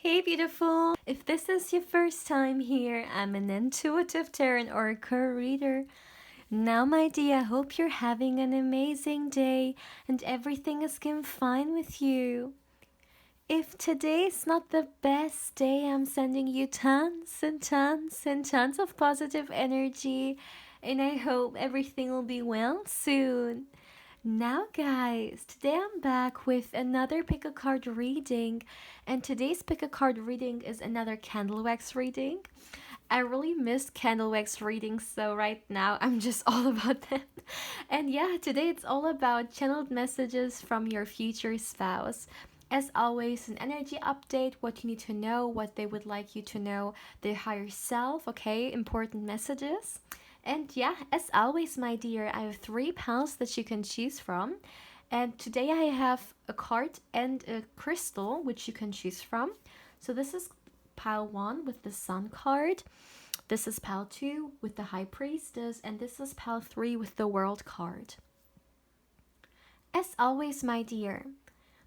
Hey beautiful! If this is your first time here, I'm an intuitive tarot oracle reader. Now my dear, I hope you're having an amazing day and everything is going fine with you. If today's not the best day, I'm sending you tons and tons and tons of positive energy and I hope everything will be well soon. Now guys, today I'm back with another pick a card reading, and today's pick a card reading is another candle wax reading. I really missed candle wax readings, so right now I'm just all about them. And yeah, today it's all about channeled messages from your future spouse. As always, an energy update, what you need to know, what they would like you to know, their higher self, okay, important messages. And yeah, as always, my dear, I have 3 piles that you can choose from. And today I have a card and a crystal which you can choose from. So this is pile 1 with the Sun card. This is pile 2 with the High Priestess. And this is pile 3 with the World card. As always, my dear,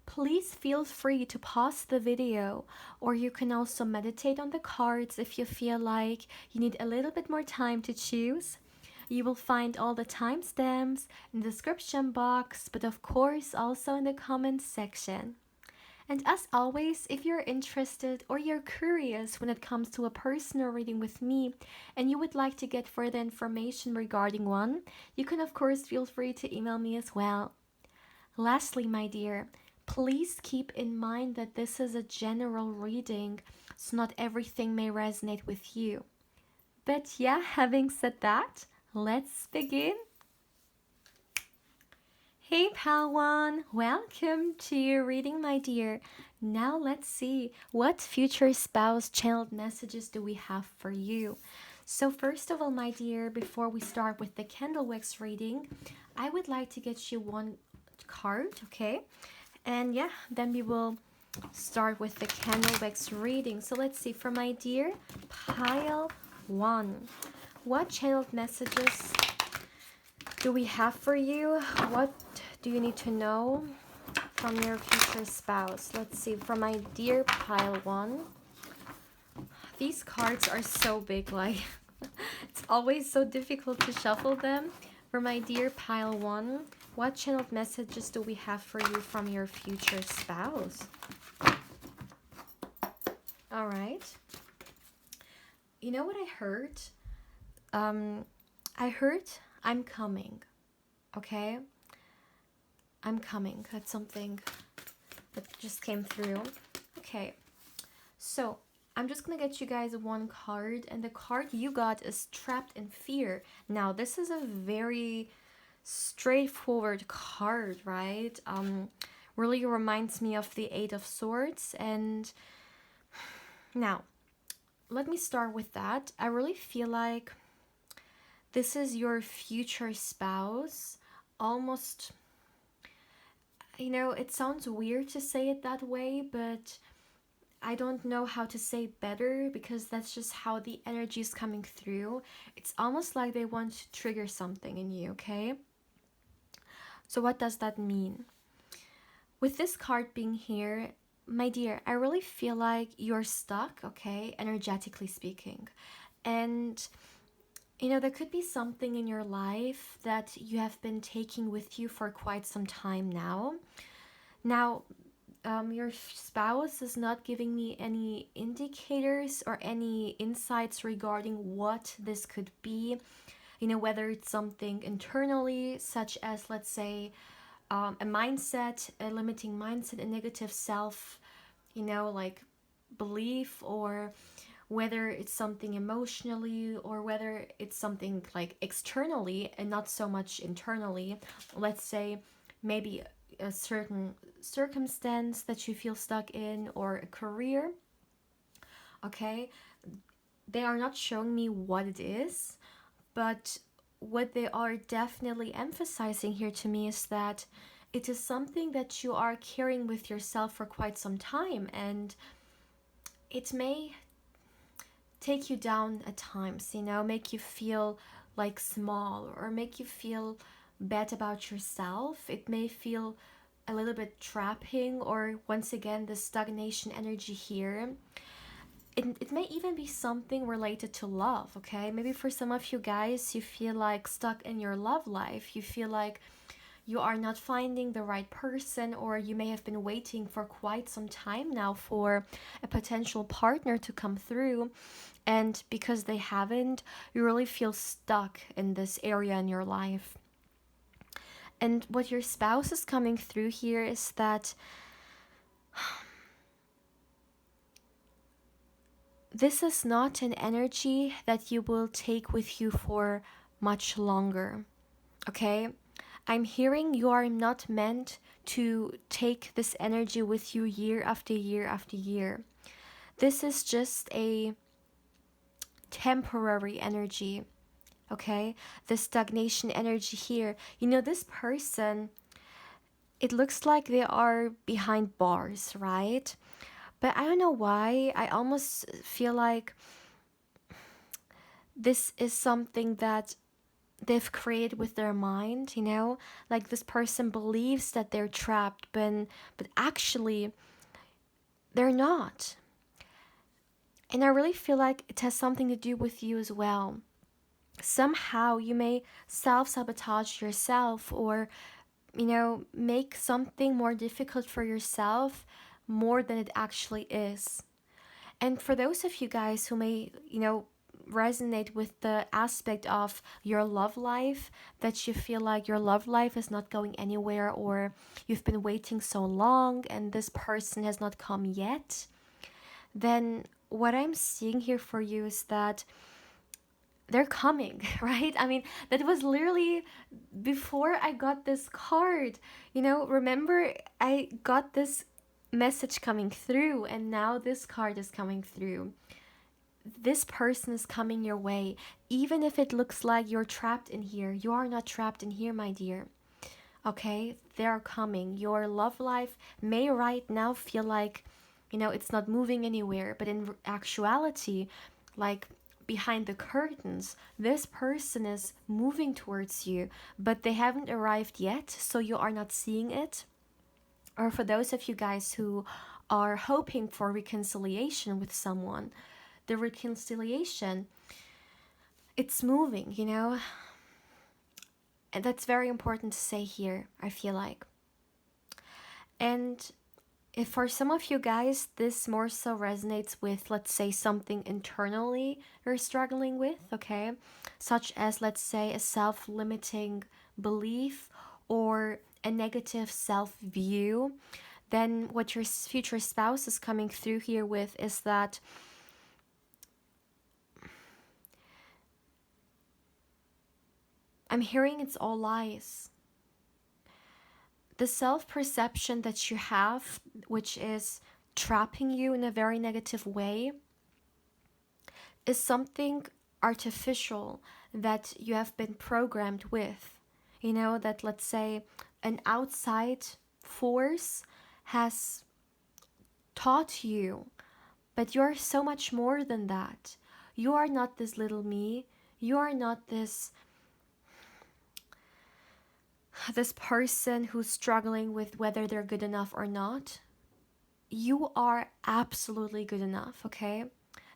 please feel free to pause the video, or you can also meditate on the cards if you feel like you need a little bit more time to choose. You will find all the timestamps in the description box, but of course also in the comments section. And as always, if you're interested or you're curious when it comes to a personal reading with me and you would like to get further information regarding one, you can of course feel free to email me as well. Lastly, my dear, please keep in mind that this is a general reading, so not everything may resonate with you. But yeah, having said that, let's begin. Hey Pal1, welcome to your reading, my dear. Now let's see, what future spouse channeled messages do we have for you? So first of all, my dear, before we start with the candle wax reading, I would like to get you one card, okay? And yeah, then we will start with the candle wax reading. So let's see, for my dear pile 1, what channeled messages do we have for you? What do you need to know from your future spouse? Let's see, for my dear pile 1, these cards are so big, like it's always so difficult to shuffle them. For my dear pile 1, what channeled messages do we have for you from your future spouse? All right. You know what I heard? I heard I'm coming. Okay? I'm coming. That's something that just came through. Okay. So, I'm just going to get you guys one card, and the card you got is Trapped in Fear. Now, this is a very straightforward card, right? Really reminds me of the Eight of Swords. And now, let me start with that. I really feel like this is your future spouse, almost, you know, it sounds weird to say it that way, but I don't know how to say it better because that's just how the energy is coming through. It's almost like they want to trigger something in you, okay? So what does that mean? With this card being here, my dear, I really feel like you're stuck, okay, energetically speaking. And, you know, there could be something in your life that you have been taking with you for quite some time now. Now, your spouse is not giving me any indicators or any insights regarding what this could be. You know, whether it's something internally, such as, let's say, a mindset, a limiting mindset, a negative self, you know, like belief, or whether it's something emotionally, or whether it's something like externally and not so much internally. Let's say maybe a certain circumstance that you feel stuck in, or a career. Okay, they are not showing me what it is, but what they are definitely emphasizing here to me is that it is something that you are carrying with yourself for quite some time, and it may take you down at times, you know, make you feel like small, or make you feel bad about yourself. It may feel a little bit trapping, or once again, the stagnation energy here. It may even be something related to love, okay? Maybe for some of you guys, you feel like stuck in your love life. You feel like you are not finding the right person, or you may have been waiting for quite some time now for a potential partner to come through. And because they haven't, you really feel stuck in this area in your life. And what your spouse is coming through here is that this is not an energy that you will take with you for much longer, okay? I'm hearing you are not meant to take this energy with you year after year after year. This is just a temporary energy, okay? The stagnation energy here. You know, this person, it looks like they are behind bars, right? But I don't know why. I almost feel like this is something that they've created with their mind, you know? Like this person believes that they're trapped, but actually they're not. And I really feel like it has something to do with you as well. Somehow you may self-sabotage yourself, or, you know, make something more difficult for yourself more than it actually is. And for those of you guys who may, you know, resonate with the aspect of your love life, that you feel like your love life is not going anywhere, or you've been waiting so long and this person has not come yet, then what I'm seeing here for you is that they're coming, right? I mean, that was literally before I got this card. You know, remember I got this message coming through, and now this card is coming through. This person is coming your way. Even if it looks like you're trapped in here, you are not trapped in here, my dear. Okay? They're coming. Your love life may right now feel like, you know, it's not moving anywhere, but in actuality, like behind the curtains, this person is moving towards you, but they haven't arrived yet, so you are not seeing it. Or for those of you guys who are hoping for reconciliation with someone, the reconciliation, it's moving, you know? And that's very important to say here, I feel like. And if for some of you guys, this more so resonates with, let's say, something internally you're struggling with, okay? Such as, let's say, a self-limiting belief or a negative self-view, then what your future spouse is coming through here with is that I'm hearing it's all lies. The self-perception that you have, which is trapping you in a very negative way, is something artificial that you have been programmed with. You know, that let's say an outside force has taught you, but you're so much more than that. You are not this little me. You are not this person who's struggling with whether they're good enough or not. You are absolutely good enough, okay?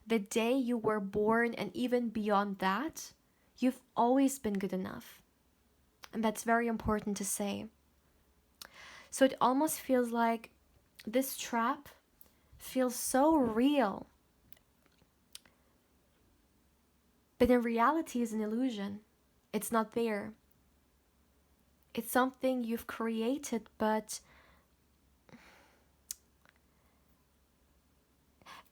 The day you were born and even beyond that, you've always been good enough. And that's very important to say. So it almost feels like this trap feels so real, but in reality is an illusion. It's not there. It's something you've created, but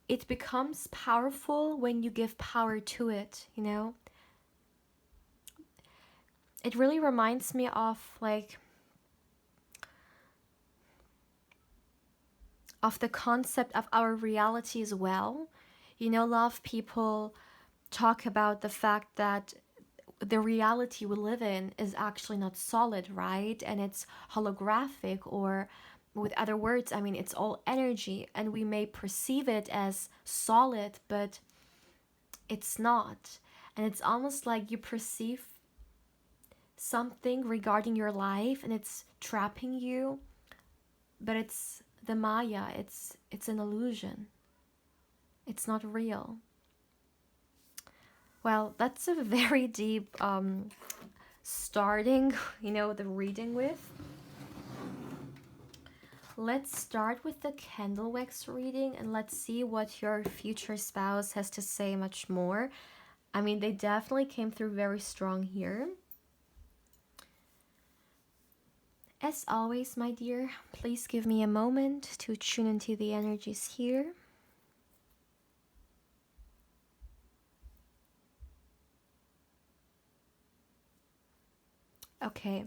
it becomes powerful when you give power to it, you know? It really reminds me of the concept of our reality as well. You know, a lot of people talk about the fact that the reality we live in is actually not solid, right? And it's holographic, or with other words, I mean, it's all energy, and we may perceive it as solid, but it's not. And it's almost like you perceive something regarding your life and it's trapping you, but it's the Maya. It's an illusion. It's not real. Well, that's a very deep starting, the reading with. Let's start with the candle wax reading and let's see what your future spouse has to say much more. I mean, they definitely came through very strong here. As always, my dear, please give me a moment to tune into the energies here. Okay.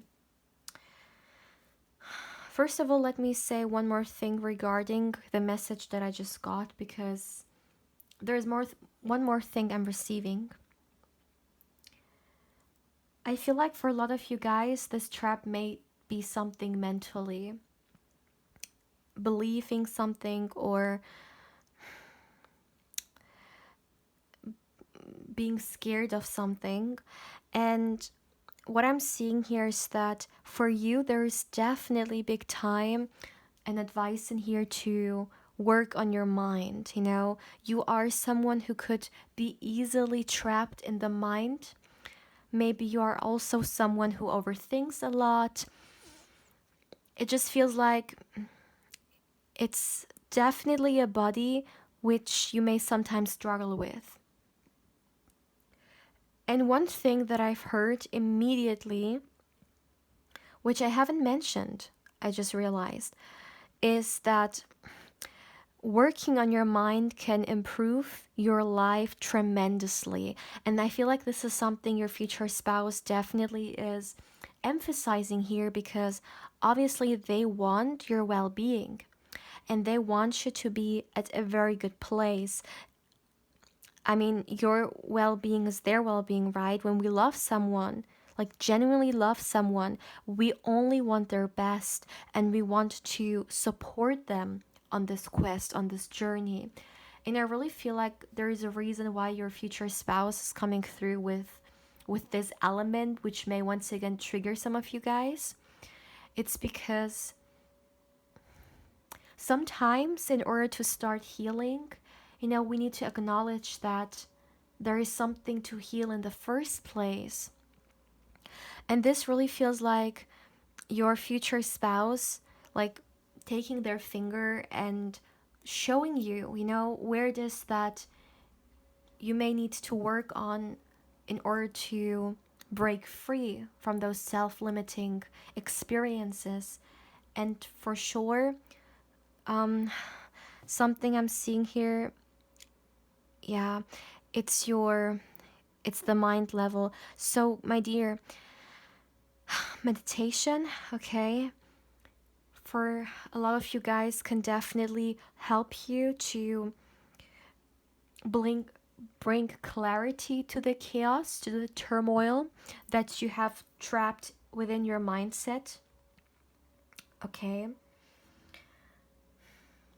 First of all, let me say one more thing regarding the message that I just got, because there's one more thing I'm receiving. I feel like for a lot of you guys, this trap may be something mentally, believing something or being scared of something. And what I'm seeing here is that for you, there is definitely big time and advice in here to work on your mind. You are someone who could be easily trapped in the mind. Maybe you are also someone who overthinks a lot. It just feels like it's definitely a body which you may sometimes struggle with. And one thing that I've heard immediately, which I haven't mentioned, I just realized, is that working on your mind can improve your life tremendously. And I feel like this is something your future spouse definitely is emphasizing here, because obviously they want your well-being and they want you to be at a very good place. I mean, your well-being is their well-being, right? When we love someone, like genuinely love someone, we only want their best and we want to support them on this quest, on this journey. And I really feel like there is a reason why your future spouse is coming through with this element, which may once again trigger some of you guys. It's because sometimes in order to start healing, we need to acknowledge that there is something to heal in the first place. And this really feels like your future spouse, like taking their finger and showing you, where it is that you may need to work on in order to break free from those self-limiting experiences. And for sure, something I'm seeing here, yeah, it's the mind level. So my dear, meditation, okay, for a lot of you guys can definitely help you to bring clarity to the chaos, to the turmoil that you have trapped within your mindset, okay?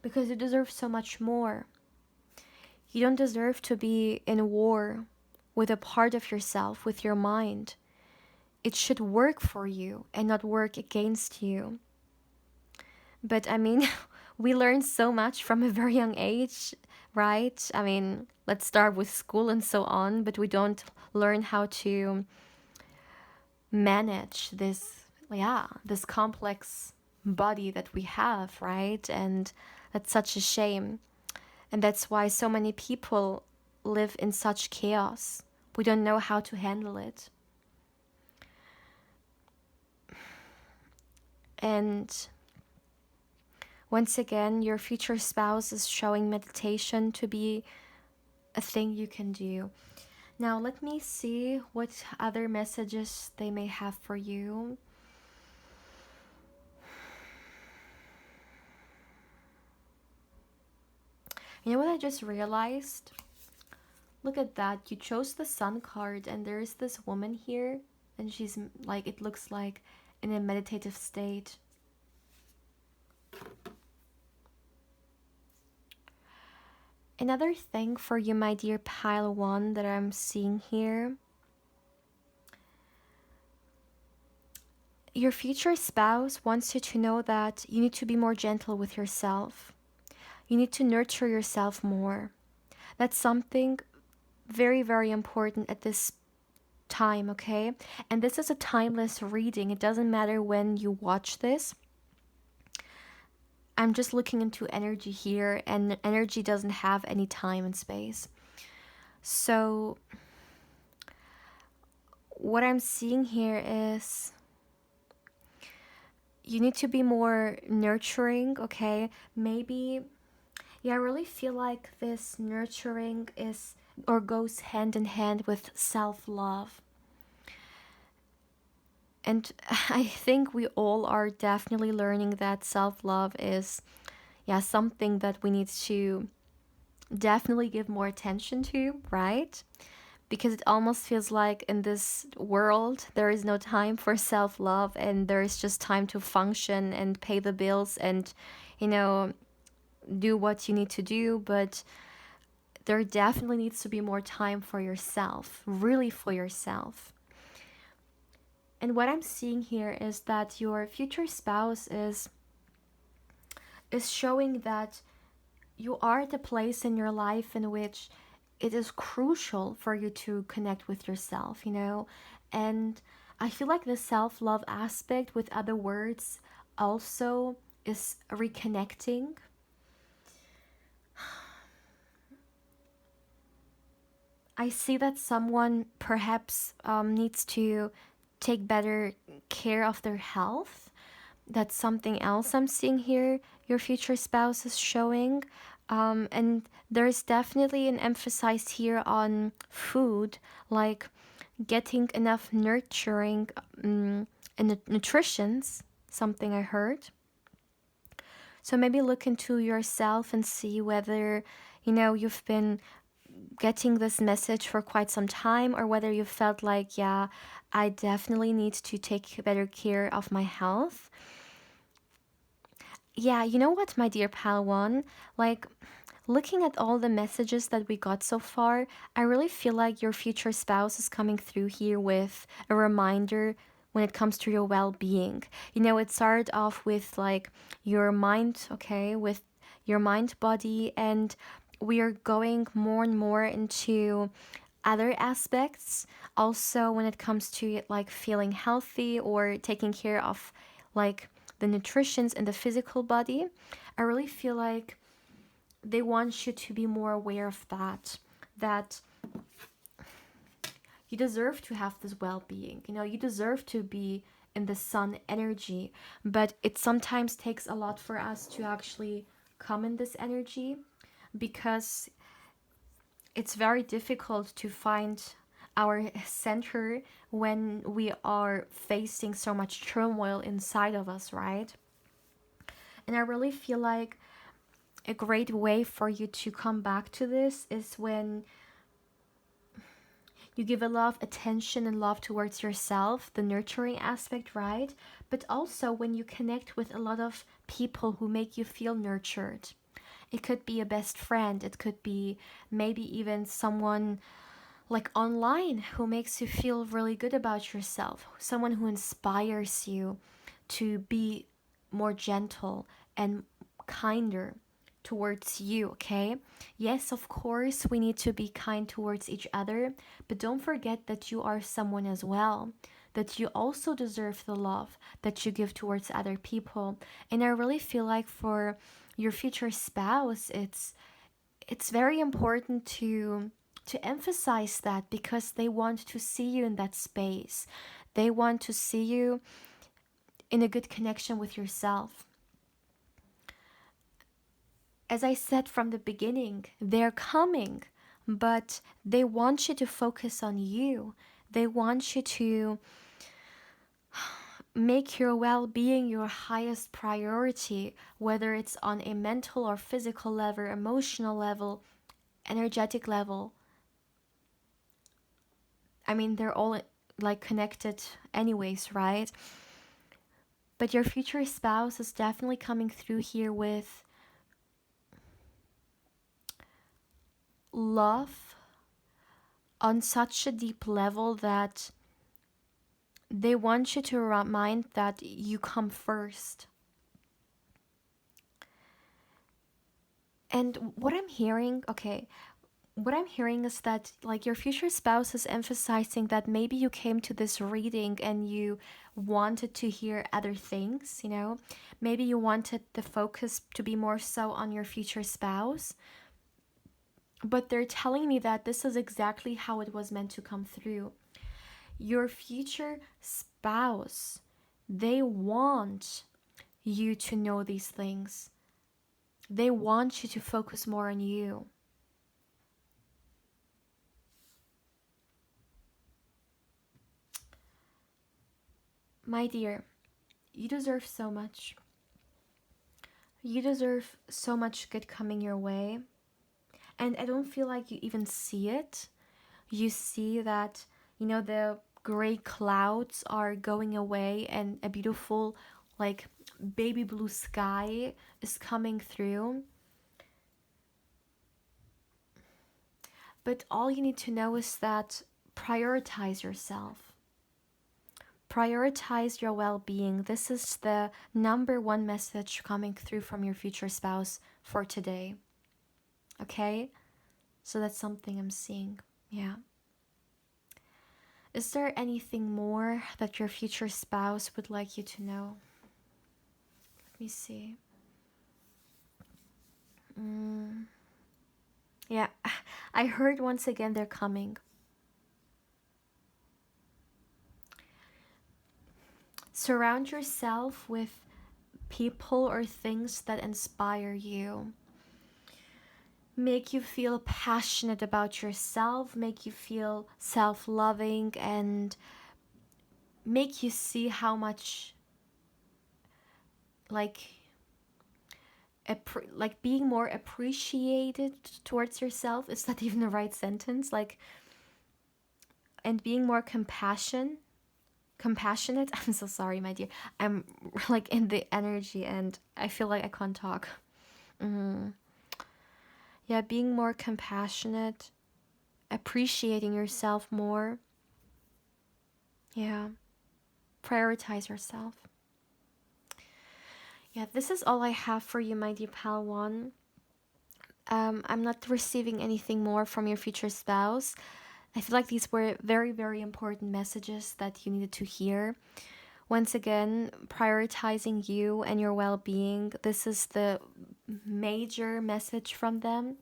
Because you deserve so much more. You don't deserve to be in war with a part of yourself, with your mind. It should work for you and not work against you. But I mean, we learn so much from a very young age, right? I mean, let's start with school and so on, but we don't learn how to manage this complex body that we have, right? And that's such a shame. And that's why so many people live in such chaos. We don't know how to handle it. And once again, your future spouse is showing meditation to be a thing you can do. Now, let me see what other messages they may have for you. You know what I just realized? Look at that. You chose the Sun card, and there is this woman here, and she's like, it looks like in a meditative state. Another thing for you, my dear pile 1, that I'm seeing here. Your future spouse wants you to know that you need to be more gentle with yourself. You need to nurture yourself more. That's something very, very important at this time, okay? And this is a timeless reading. It doesn't matter when you watch this. I'm just looking into energy here, and energy doesn't have any time and space. So, what I'm seeing here is you need to be more nurturing, okay? Maybe, yeah, I really feel like this nurturing is or goes hand in hand with self-love. And I think we all are definitely learning that self-love is, yeah, something that we need to definitely give more attention to, right? Because it almost feels like in this world there is no time for self-love, and there is just time to function and pay the bills and, you know, do what you need to do. But there definitely needs to be more time for yourself, really for yourself. And what I'm seeing here is that your future spouse is showing that you are at a place in your life in which it is crucial for you to connect with yourself, you know? And I feel like the self-love aspect, with other words, also is reconnecting. I see that someone perhaps needs to take better care of their health. That's something else I'm seeing here. Your future spouse is showing. And there's definitely an emphasis here on food, like getting enough nurturing and nutrition's something I heard. So maybe look into yourself and see whether, you know, you've been getting this message for quite some time, or whether you felt like, yeah, I definitely need to take better care of my health. Yeah, you know what, my dear Palawan? Like, looking at all the messages that we got so far, I really feel like your future spouse is coming through here with a reminder when it comes to your well-being. You know, it started off with like your mind, okay, with your mind, body, and we are going more and more into other aspects. Also, when it comes to like feeling healthy or taking care of like the nutritions in the physical body, I really feel like they want you to be more aware of that you deserve to have this well-being. You know, you deserve to be in the sun energy, but it sometimes takes a lot for us to actually come in this energy, because it's very difficult to find our center when we are facing so much turmoil inside of us, right? And I really feel like a great way for you to come back to this is when you give a lot of attention and love towards yourself, the nurturing aspect, right? But also when you connect with a lot of people who make you feel nurtured. It could be a best friend, it could be maybe even someone like online who makes you feel really good about yourself, someone who inspires you to be more gentle and kinder towards you, okay? Yes, of course, we need to be kind towards each other, but don't forget that you are someone as well, that you also deserve the love that you give towards other people. And I really feel like for your future spouse, it's very important to emphasize that, because they want to see you in that space. They want to see you in a good connection with yourself. As I said from the beginning, they're coming, but they want you to focus on you. They want you to make your well-being your highest priority, whether it's on a mental or physical level, emotional level, energetic level. I mean, they're all like connected anyways, right? But your future spouse is definitely coming through here with love on such a deep level that they want you to remind that you come first. And what I'm hearing, okay, what I'm hearing is that like your future spouse is emphasizing that maybe you came to this reading and you wanted to hear other things, you know? Maybe you wanted the focus to be more so on your future spouse. But they're telling me that this is exactly how it was meant to come through. Your future spouse, they want you to know these things. They want you to focus more on you. My dear, you deserve so much. You deserve so much good coming your way. And I don't feel like you even see it. You see that, you know, the gray clouds are going away and a beautiful, like, baby blue sky is coming through. But all you need to know is that prioritize yourself. Prioritize your well-being. This is the number one message coming through from your future spouse for today. Okay? So that's something I'm seeing. Yeah. Is there anything more that your future spouse would like you to know? Let me see. Yeah, I heard once again they're coming. Surround yourself with people or things that inspire you. Make you feel passionate about yourself, make you feel self-loving, and make you see how much like being more appreciated towards yourself. Is that even the right sentence? Like, and being more compassionate. I'm so sorry, my dear. I'm like in the energy and I feel like I can't talk. Yeah, being more compassionate, appreciating yourself more. Yeah, prioritize yourself. Yeah, this is all I have for you, my dear pal one. I'm not receiving anything more from your future spouse. I feel like these were very, very important messages that you needed to hear. Once again, prioritizing you and your well-being. This is the major message from them.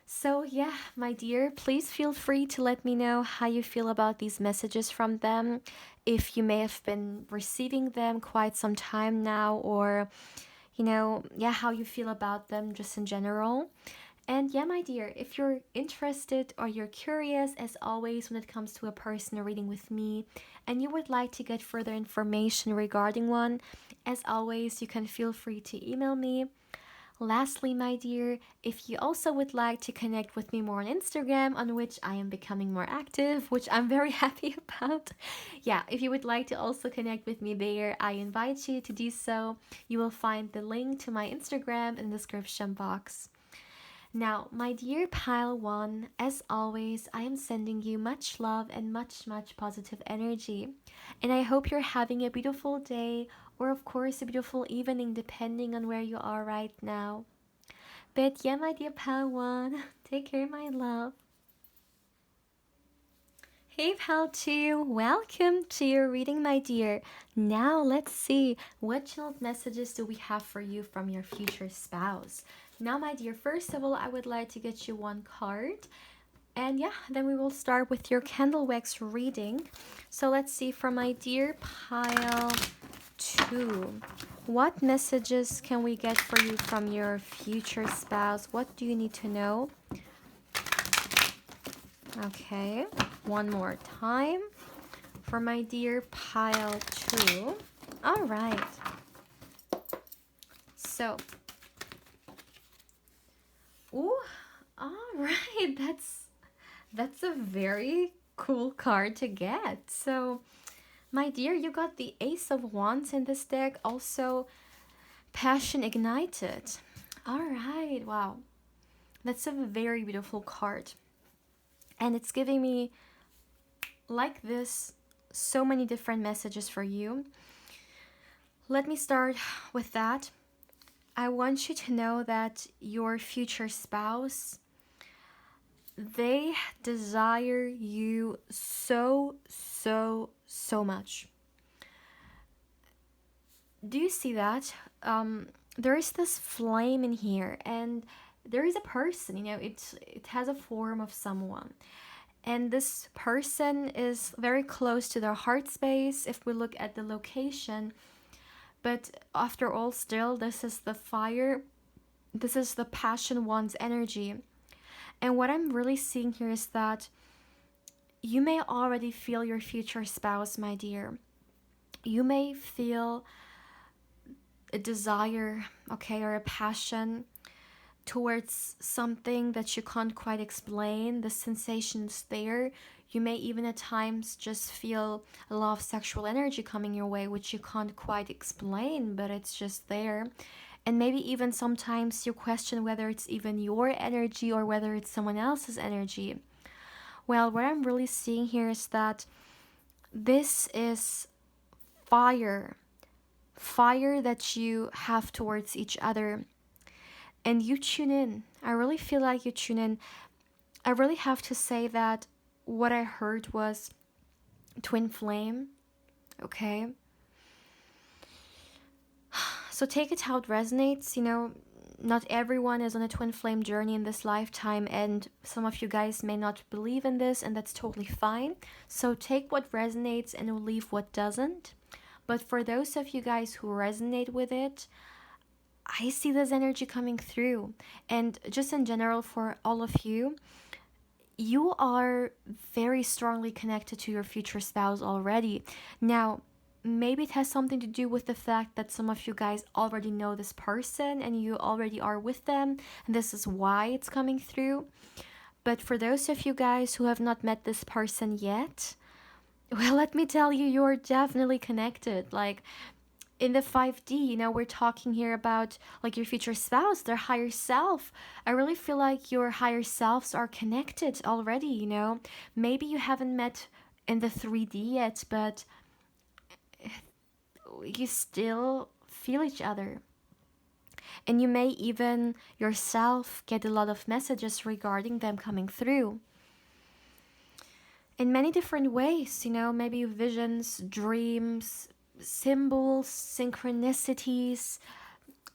So yeah, my dear, please feel free to let me know how you feel about these messages from them. If you may have been receiving them quite some time now, or, you know, yeah, how you feel about them just in general. And yeah, my dear, if you're interested or you're curious, as always, when it comes to a personal reading with me, and you would like to get further information regarding one, as always, you can feel free to email me. Lastly, my dear, if you also would like to connect with me more on Instagram, on which I am becoming more active, which I'm very happy about. Yeah, if you would like to also connect with me there, I invite you to do so. You will find the link to my Instagram in the description box. Now, my dear pile one, as always, I am sending you much love and much, much positive energy. And I hope you're having a beautiful day, or of course a beautiful evening, depending on where you are right now. But yeah, my dear pal one, take care, my love. Hey pal 2, welcome to your reading, my dear. Now let's see, what channeled messages do we have for you from your future spouse? Now, my dear, first of all, I would like to get you one card. And yeah, then we will start with your candle wax reading. So let's see, from my dear pile 2, what messages can we get for you from your future spouse? What do you need to know? Okay, one more time for my dear pile 2. All right. So, ooh, all right. That's a very cool card to get. So, my dear, you got the Ace of Wands in this deck. Also, Passion Ignited. All right. Wow. That's a very beautiful card. And it's giving me like this so many different messages for you. Let me start with that. I want you to know that your future spouse, they desire you so, so, so much. Do you see that? There is this flame in here, and there is a person, you know, it has a form of someone. And this person is very close to their heart space if we look at the location. But after all, still, this is the fire. This is the passion one's energy. And what I'm really seeing here is that you may already feel your future spouse, my dear. You may feel a desire, okay, or a passion towards something that you can't quite explain. The sensation's there. You may even at times just feel a lot of sexual energy coming your way, which you can't quite explain, but it's just there. And maybe even sometimes you question whether it's even your energy or whether it's someone else's energy. Well, what I'm really seeing here is that this is fire. Fire that you have towards each other. And you tune in. I really feel like you tune in. I really have to say that what I heard was twin flame. Okay? So take it how it resonates. You know, not everyone is on a twin flame journey in this lifetime, and some of you guys may not believe in this, and that's totally fine. So take what resonates and leave what doesn't. But for those of you guys who resonate with it, I see this energy coming through. And just in general, for all of you, you are very strongly connected to your future spouse already. Now, maybe it has something to do with the fact that some of you guys already know this person and you already are with them, and this is why it's coming through. But for those of you guys who have not met this person yet, well, let me tell you, you're definitely connected. Like, in the 5D, you know, we're talking here about like your future spouse, their higher self. I really feel like your higher selves are connected already, you know. Maybe you haven't met in the 3D yet, but you still feel each other. And you may even yourself get a lot of messages regarding them coming through. In many different ways, you know, maybe visions, dreams, symbols, synchronicities.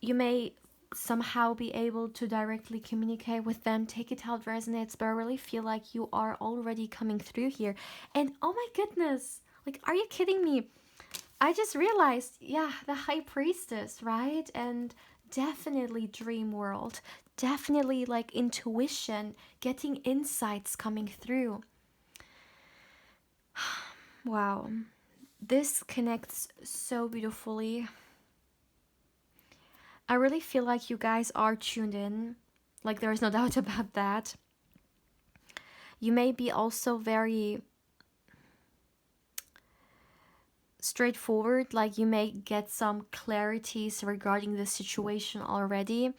You may somehow be able to directly communicate with them. Take it how it resonates, but I really feel like you are already coming through here. And oh my goodness, like, are you kidding me? I just realized, yeah, the High Priestess, right? And definitely dream world, definitely like intuition, getting insights coming through. Wow. This connects so beautifully. I really feel like you guys are tuned in. Like, there is no doubt about that. You may be also very straightforward. Like, you may get some clarities regarding the situation already.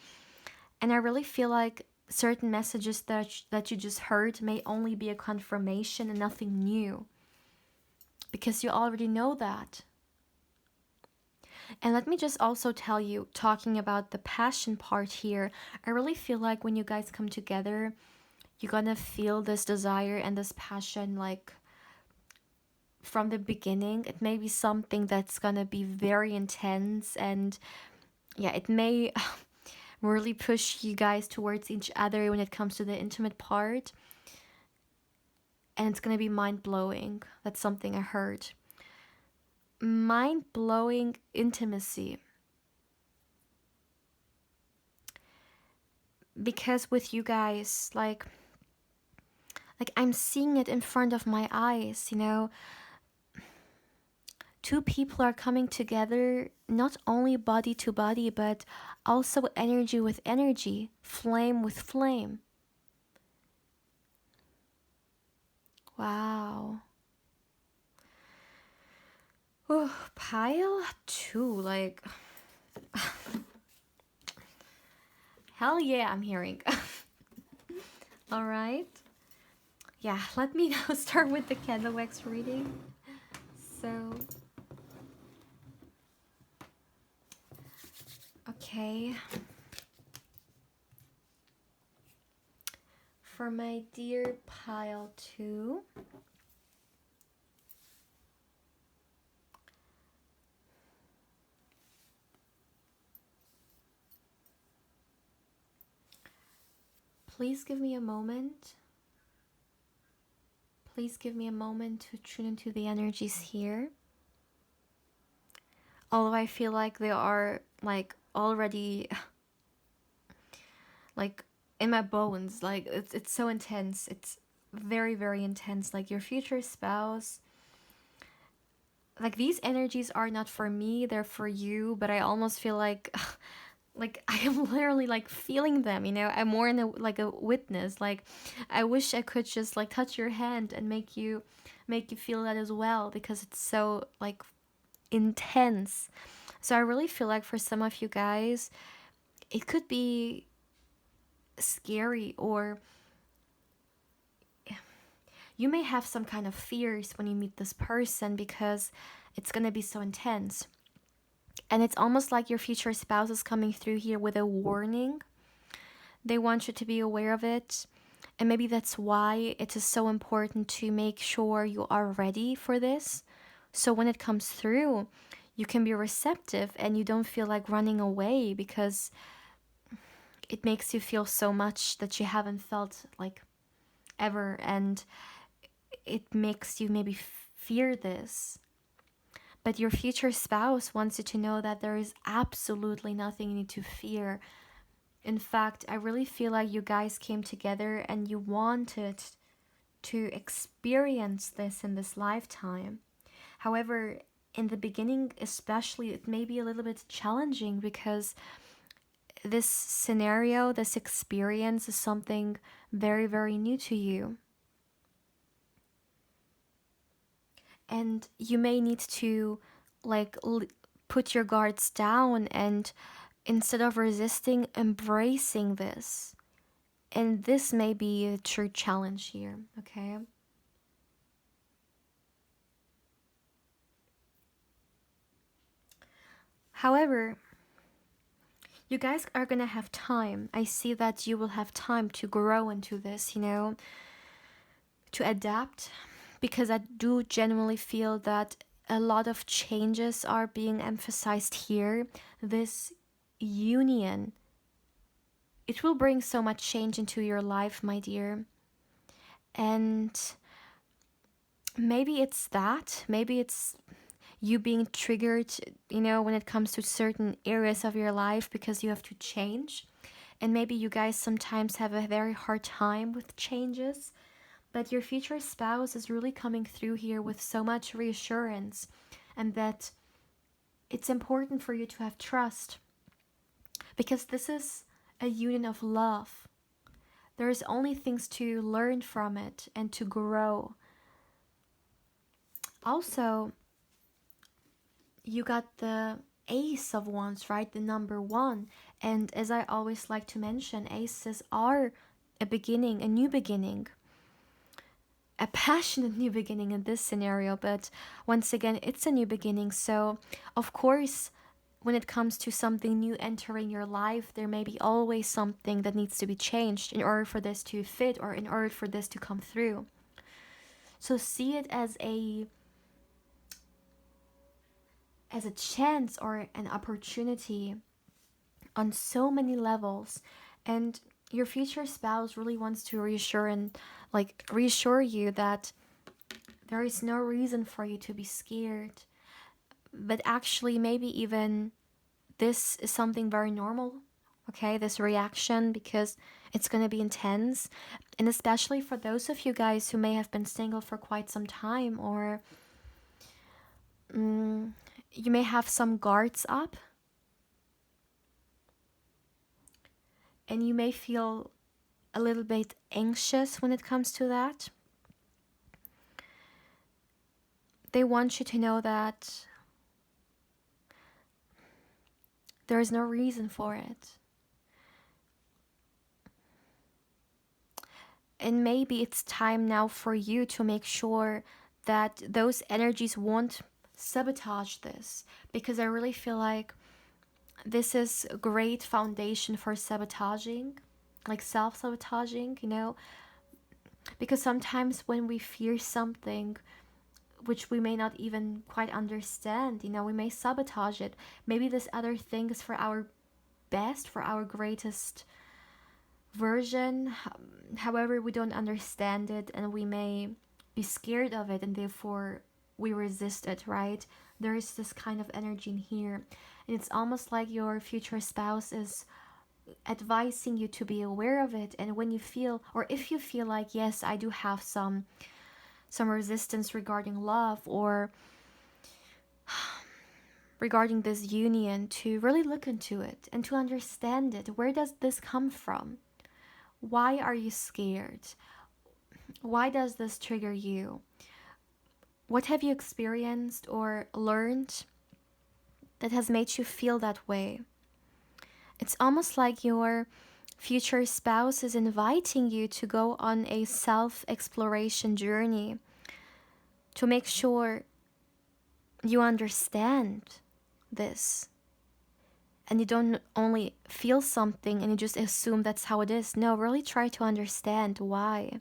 And I really feel like certain messages that you just heard may only be a confirmation and nothing new, because you already know that. And let me just also tell you, talking about the passion part here, I really feel like when you guys come together, you're gonna feel this desire and this passion like from the beginning. It may be something that's gonna be very intense, and yeah, it may really push you guys towards each other when it comes to the intimate part. And it's gonna be mind-blowing. That's something I heard. Mind-blowing intimacy. Because with you guys, like I'm seeing it in front of my eyes, you know. Two people are coming together, not only body to body, but also energy with energy, flame with flame. Wow. Oh, pile 2, like, hell yeah, I'm hearing. All right. Yeah, let me now start with the candle wax reading. So, okay. For my dear pile 2, please give me a moment. Please give me a moment to tune into the energies here. Although I feel like they are like already like in my bones, like it's so intense. It's very, very intense. Like your future spouse, like these energies are not for me, they're for you, but I almost feel like I am literally like feeling them, you know. I'm more in a like a witness. Like I wish I could just like touch your hand and make you feel that as well, because it's so like intense. So I really feel like for some of you guys it could be scary, or you may have some kind of fears when you meet this person because it's going to be so intense. And it's almost like your future spouse is coming through here with a warning. They want you to be aware of it. And maybe that's why it is so important to make sure you are ready for this. So when it comes through, you can be receptive and you don't feel like running away, because it makes you feel so much that you haven't felt like ever. And it makes you maybe fear this. But your future spouse wants you to know that there is absolutely nothing you need to fear. In fact, I really feel like you guys came together and you wanted to experience this in this lifetime. However, in the beginning especially, it may be a little bit challenging because this scenario, this experience is something very, very new to you. And you may need to like put your guards down and instead of resisting, embracing this. And this may be a true challenge here, okay? However, you guys are gonna have time. I see that you will have time to grow into this, you know, to adapt, because I do genuinely feel that a lot of changes are being emphasized here. This union, it will bring so much change into your life, my dear. And maybe it's that. Maybe it's you being triggered, you know, when it comes to certain areas of your life because you have to change. And maybe you guys sometimes have a very hard time with changes. But your future spouse is really coming through here with so much reassurance, and that it's important for you to have trust, because this is a union of love. There's only things to learn from it and to grow. Also, you got the Ace of Wands, right? The number 1. And as I always like to mention, aces are a beginning, a new beginning. A passionate new beginning in this scenario, but once again, it's a new beginning. So, of course, when it comes to something new entering your life, there may be always something that needs to be changed in order for this to fit or in order for this to come through. So see it as a chance or an opportunity on so many levels. And your future spouse really wants to reassure you that there is no reason for you to be scared. But actually, maybe even this is something very normal, okay? This reaction, because it's going to be intense. And especially for those of you guys who may have been single for quite some time, or you may have some guards up. And you may feel a little bit anxious when it comes to that. They want you to know that there is no reason for it. And maybe it's time now for you to make sure that those energies won't sabotage this, because I really feel like this is a great foundation for sabotaging, like self-sabotaging, you know, because sometimes when we fear something which we may not even quite understand, you know, we may sabotage it. Maybe this other thing is for our best, for our greatest version. However, we don't understand it, and we may be scared of it, and therefore we resist it, right? There is this kind of energy in here, and it's almost like your future spouse is advising you to be aware of it. And when you feel, or if you feel like, yes, I do have some resistance regarding love, or regarding this union, to really look into it and to understand it. Where does this come from? Why are you scared? Why does this trigger you? What have you experienced or learned that has made you feel that way? It's almost like your future spouse is inviting you to go on a self-exploration journey to make sure you understand this. And you don't only feel something and you just assume that's how it is. No, really try to understand why.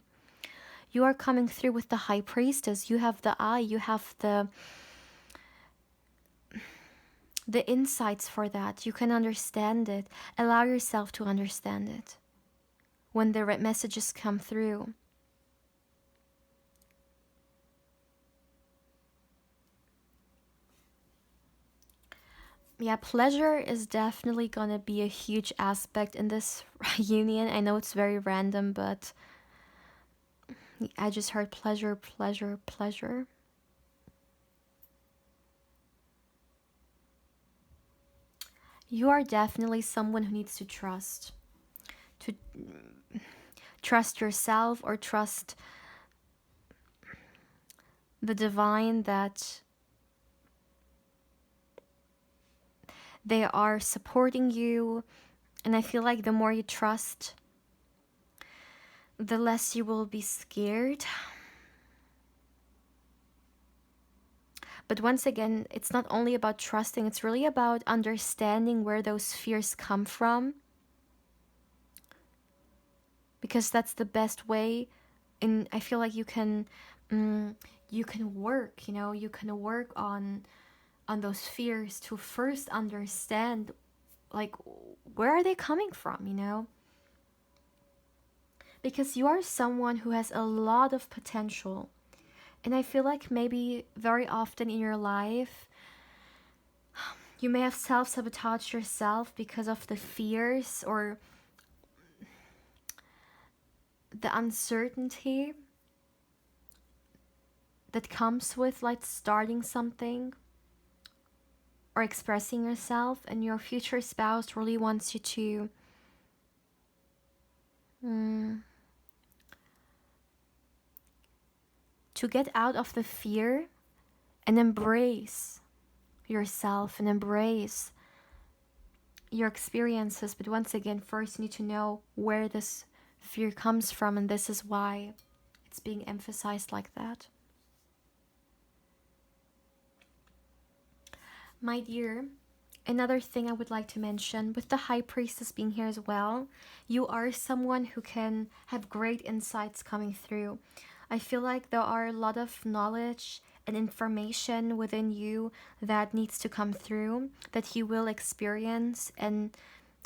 You are coming through with the High Priestess. You have the eye, you have the insights for that. You can understand it. Allow yourself to understand it when the messages come through. Yeah, pleasure is definitely gonna be a huge aspect in this union. I know it's very random, but I just heard pleasure, pleasure, pleasure. You are definitely someone who needs to trust. To trust yourself, or trust the divine, that they are supporting you. And I feel like the more you trust, the less you will be scared. But once again, it's not only about trusting, it's really about understanding where those fears come from. Because that's the best way. And I feel like you can work, you know, you can work on those fears to first understand, like, where are they coming from, you know? Because you are someone who has a lot of potential. And I feel like maybe very often in your life, you may have self-sabotaged yourself because of the fears or the uncertainty that comes with, like, starting something or expressing yourself. And your future spouse really wants you to get out of the fear and embrace yourself and embrace your experiences. But once again, first you need to know where this fear comes from, and this is why it's being emphasized like that. My dear, another thing I would like to mention, with the High Priestess being here as well, you are someone who can have great insights coming through. I feel like there are a lot of knowledge and information within you that needs to come through, that you will experience and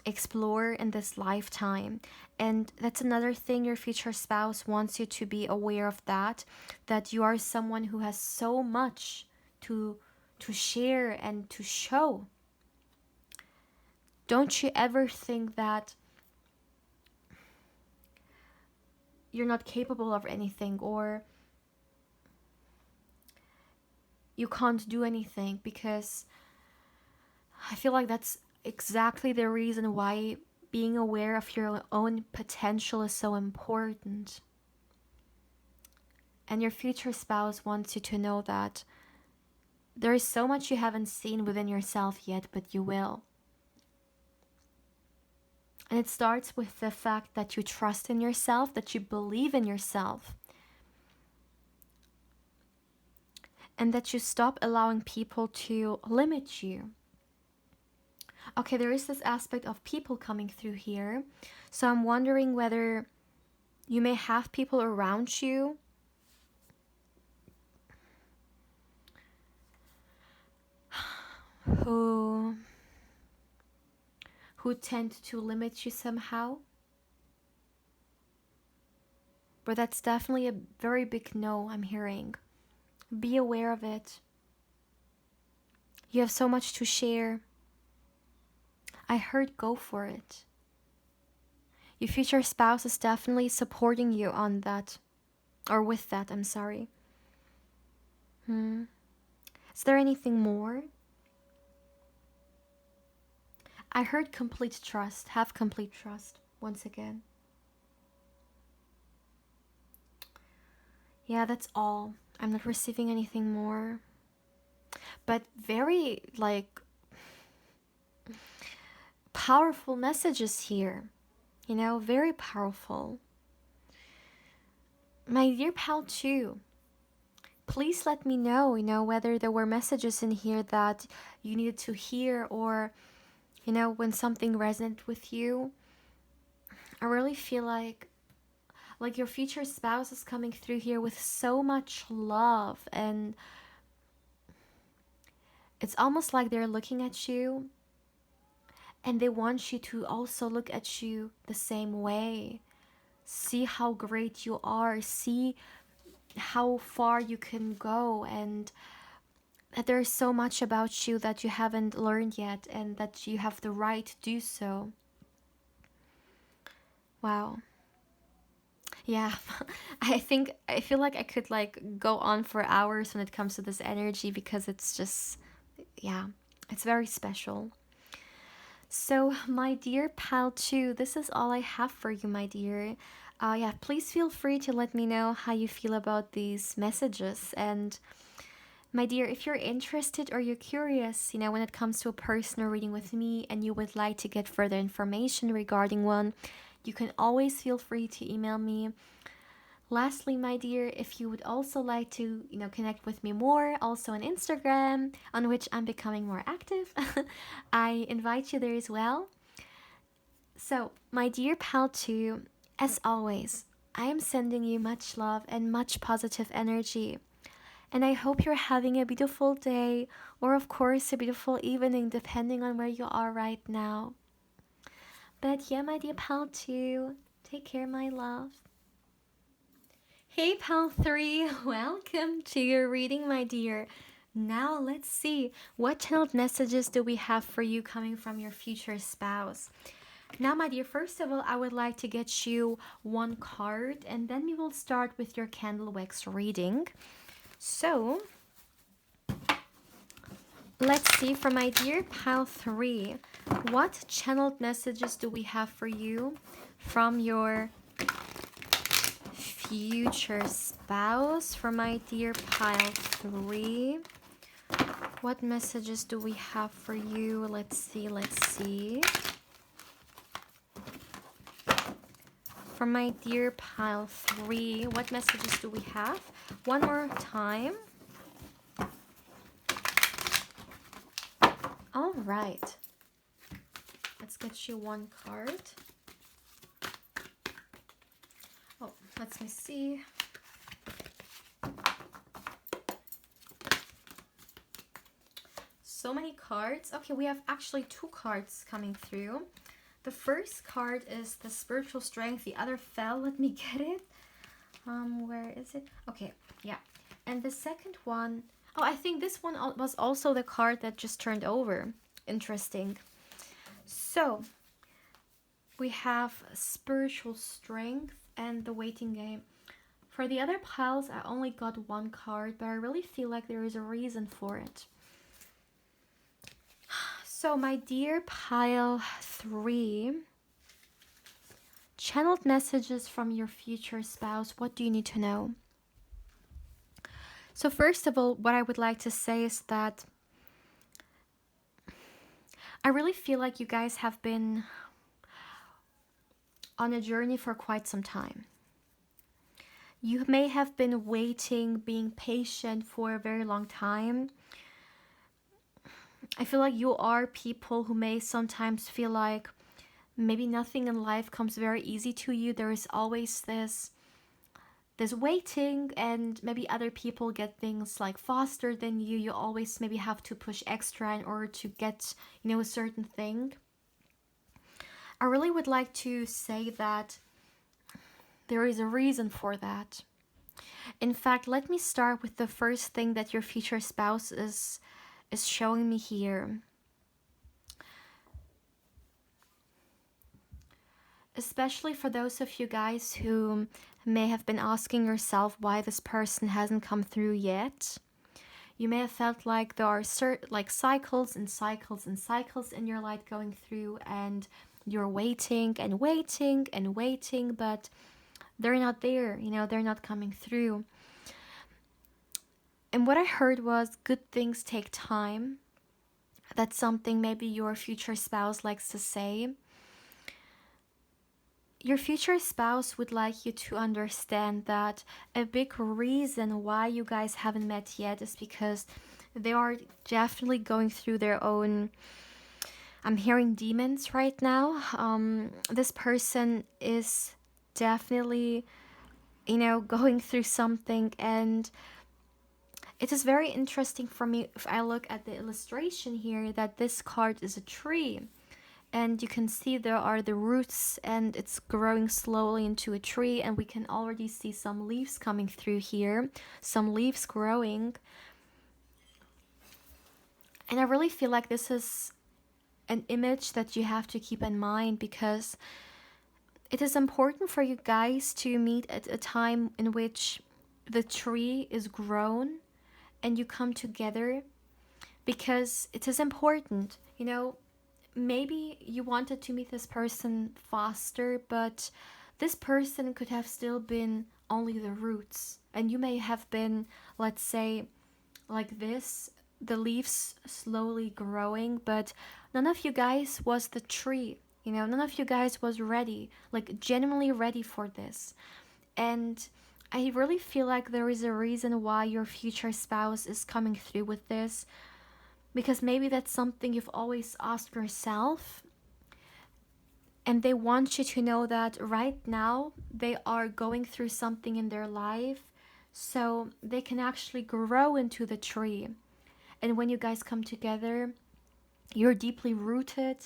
explore in this lifetime. And that's another thing, your future spouse wants you to be aware of, that you are someone who has so much to share and to show. Don't you ever think that you're not capable of anything, or you can't do anything, because I feel like that's exactly the reason why being aware of your own potential is so important. And your future spouse wants you to know that there is so much you haven't seen within yourself yet, but you will. And it starts with the fact that you trust in yourself, that you believe in yourself. and that you stop allowing people to limit you. Okay, there is this aspect of people coming through here. So I'm wondering whether you may have people around you who tend to limit you somehow. But that's definitely a very big no I'm hearing. Be aware of it. You have so much to share. I heard go for it. Your future spouse is definitely supporting you on that. Or with that, I'm sorry. Is there anything more? I heard complete trust. Have complete trust once again. Yeah, that's all. I'm not receiving anything more. But very, like, powerful messages here. You know, very powerful. My dear pal too, please let me know, whether there were messages in here that you needed to hear, or, when something resonated with you. I really feel like your future spouse is coming through here with so much love, and it's almost like they're looking at you and they want you to also look at you the same way. See how great you are, see how far you can go, and that there's so much about you that you haven't learned yet, and that you have the right to do so. Wow. Yeah, I feel like I could go on for hours when it comes to this energy, because it's just, yeah, it's very special. So, my dear pal too, this is all I have for you, my dear. Yeah, please feel free to let me know how you feel about these messages. And my dear, if you're interested or you're curious, when it comes to a personal reading with me, and you would like to get further information regarding one, you can always feel free to email me. Lastly, my dear, if you would also like to, connect with me more, also on Instagram, on which I'm becoming more active, I invite you there as well. So, my dear pal too, as always, I am sending you much love and much positive energy. And I hope you're having a beautiful day, or of course a beautiful evening, depending on where you are right now. But yeah, my dear pal too, take care, my love. Hey pal 3, welcome to your reading, my dear. Now let's see, what channeled messages do we have for you coming from your future spouse? Now, my dear, first of all, I would like to get you one card, and then we will start with your candle wax reading. So, let's see, for my dear pile 3, what channeled messages do we have for you from your future spouse? For my dear pile 3, what messages do we have for you? Let's see. For my dear pile 3, what messages do we have? One more time. All right. Let's get you one card. Oh, let me see. So many cards. Okay, we have actually 2 cards coming through. The first card is the spiritual strength. The other fell. Let me get it. Where is it? Okay, yeah. And the second one, oh, I think this one was also the card that just turned over. Interesting. So, we have spiritual strength and the waiting game. For the other piles, I only got one card, but I really feel like there is a reason for it. So, my dear pile 3, channeled messages from your future spouse. What do you need to know? So first of all, what I would like to say is that I really feel like you guys have been on a journey for quite some time. You may have been waiting, being patient for a very long time. I feel like you are people who may sometimes feel like maybe nothing in life comes very easy to you. There is always this waiting, and maybe other people get things like faster than you. You always maybe have to push extra in order to get, you know, a certain thing. I really would like to say that there is a reason for that. In fact, let me start with the first thing that your future spouse is showing me here. Especially for those of you guys who may have been asking yourself why this person hasn't come through yet. You may have felt like there are like cycles and cycles and cycles in your life going through, and you're waiting and waiting and waiting, but they're not there, you know, they're not coming through. And what I heard was good things take time. That's something maybe your future spouse likes to say. Your future spouse would like you to understand that a big reason why you guys haven't met yet is because they are definitely going through their own, I'm hearing demons right now. This person is definitely, you know, going through something, and it is very interesting for me if I look at the illustration here that this card is a tree. And you can see there are the roots, and it's growing slowly into a tree, and we can already see some leaves coming through here, some leaves growing. And I really feel like this is an image that you have to keep in mind, because it is important for you guys to meet at a time in which the tree is grown and you come together, because it is important, you know. Maybe you wanted to meet this person faster, but this person could have still been only the roots, and you may have been, let's say, like this, the leaves slowly growing, but none of you guys was the tree, you know. None of you guys was ready, like genuinely ready for this. And I really feel like there is a reason why your future spouse is coming through with this, because maybe that's something you've always asked yourself, and they want you to know that right now they are going through something in their life, so they can actually grow into the tree. And when you guys come together, you're deeply rooted,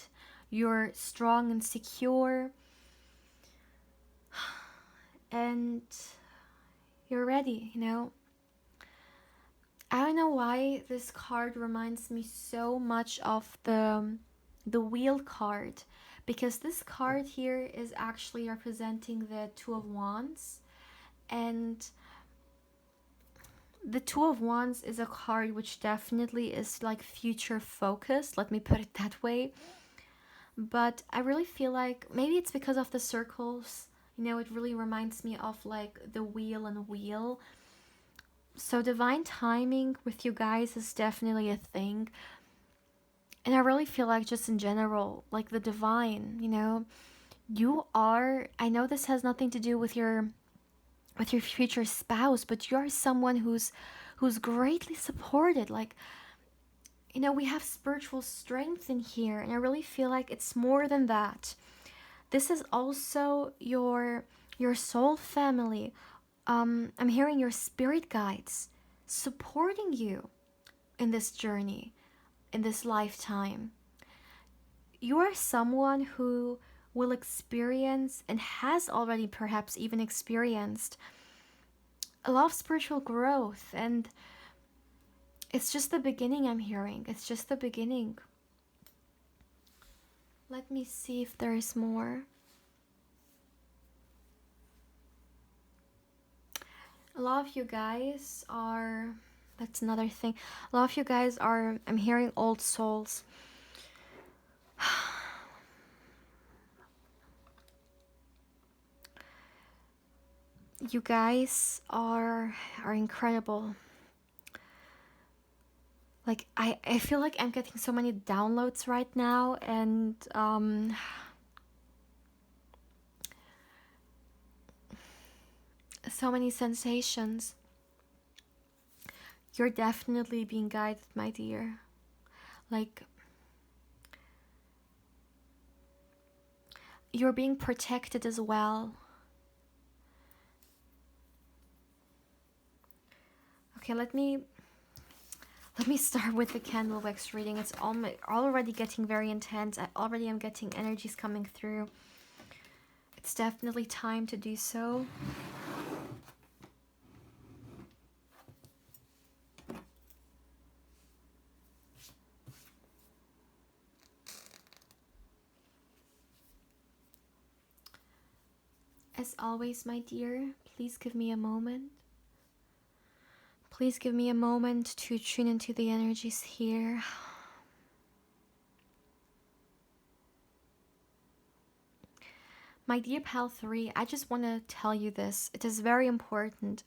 you're strong and secure, and you're ready, you know. I don't know why this card reminds me so much of the wheel card, because this card here is actually representing the Two of Wands, and the Two of Wands is a card which definitely is like future focused, let me put it that way. But I really feel like maybe it's because of the circles, you know, it really reminds me of like the wheel and wheel. So divine timing with you guys is definitely a thing. And I really feel like just in general, like the divine, you know, you are, I know this has nothing to do with your future spouse, but you're someone who's greatly supported. Like, you know, we have spiritual strength in here, and I really feel like it's more than that. This is also your soul family. I'm hearing your spirit guides supporting you in this journey, in this lifetime. You are someone who will experience, and has already perhaps even experienced, a lot of spiritual growth, and it's just the beginning. I'm hearing it's just the beginning. Let me see if there is more. A lot of you guys are, that's another thing, a lot of you guys are, I'm hearing old souls. You guys are incredible. Like I feel like I'm getting so many downloads right now, and So many sensations. You're definitely being guided, my dear. Like, you're being protected as well. Okay, let me start with the candle wax reading. It's already getting very intense. I already am getting energies coming through. It's definitely time to do so. As always, my dear, please give me a moment. Please give me a moment to tune into the energies here. My dear pal 3, I just want to tell you this. It is very important.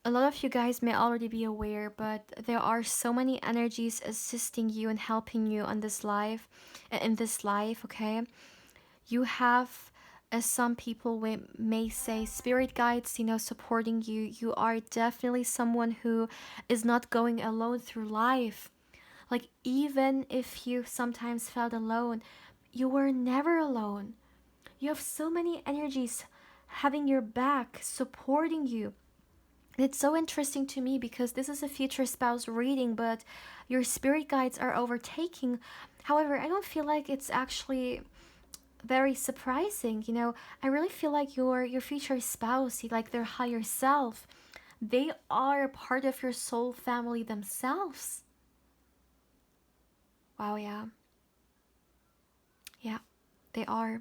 A lot of you guys may already be aware, but there are so many energies assisting you and helping you on this life, in this life, okay? You have, as some people may say, spirit guides, you know, supporting you. You are definitely someone who is not going alone through life. Like, even if you sometimes felt alone, you were never alone. You have so many energies having your back, supporting you. And it's so interesting to me because this is a future spouse reading, but your spirit guides are overtaking. However, I don't feel like it's actually very surprising. You know, I really feel like your future spouse, like their higher self, they are part of your soul family themselves. Wow, yeah. Yeah, they are.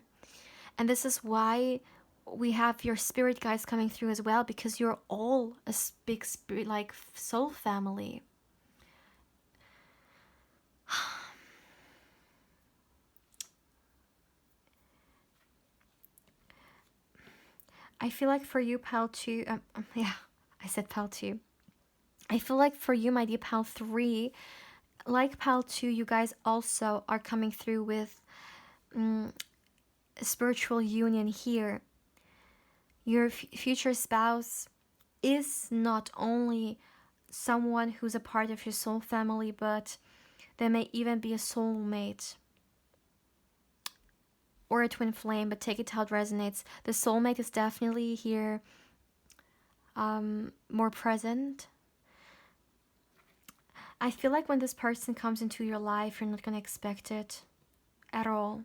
And this is why we have your spirit guides coming through as well, because you're all a big spirit, like soul family. I feel like for you, pal 2, yeah, I said pal 2. I feel like for you, my dear pal 3, like pal 2, you guys also are coming through with a spiritual union here. Your future spouse is not only someone who's a part of your soul family, but they may even be a soulmate or a twin flame, but take it how it resonates. The soulmate is definitely here, more present. I feel like when this person comes into your life, you're not going to expect it at all.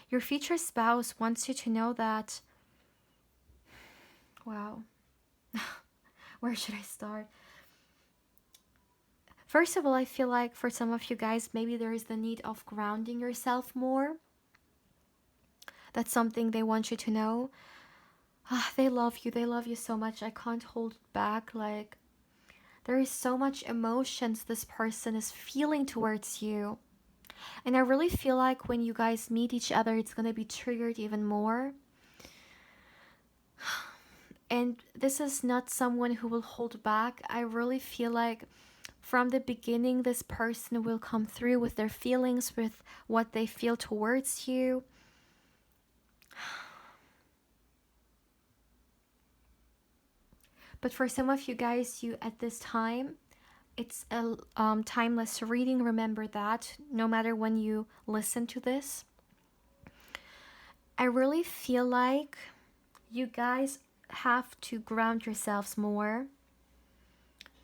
Your future spouse wants you to know that, wow, where should I start? First of all, I feel like for some of you guys, maybe there is the need of grounding yourself more. That's something they want you to know. They love you so much. I can't hold it back. Like, there is so much emotions this person is feeling towards you. And I really feel like when you guys meet each other, it's going to be triggered even more. And this is not someone who will hold back. I really feel like from the beginning, this person will come through with their feelings, with what they feel towards you. But for some of you guys, you at this time, it's a timeless reading. Remember that, no matter when you listen to this. I really feel like you guys have to ground yourselves more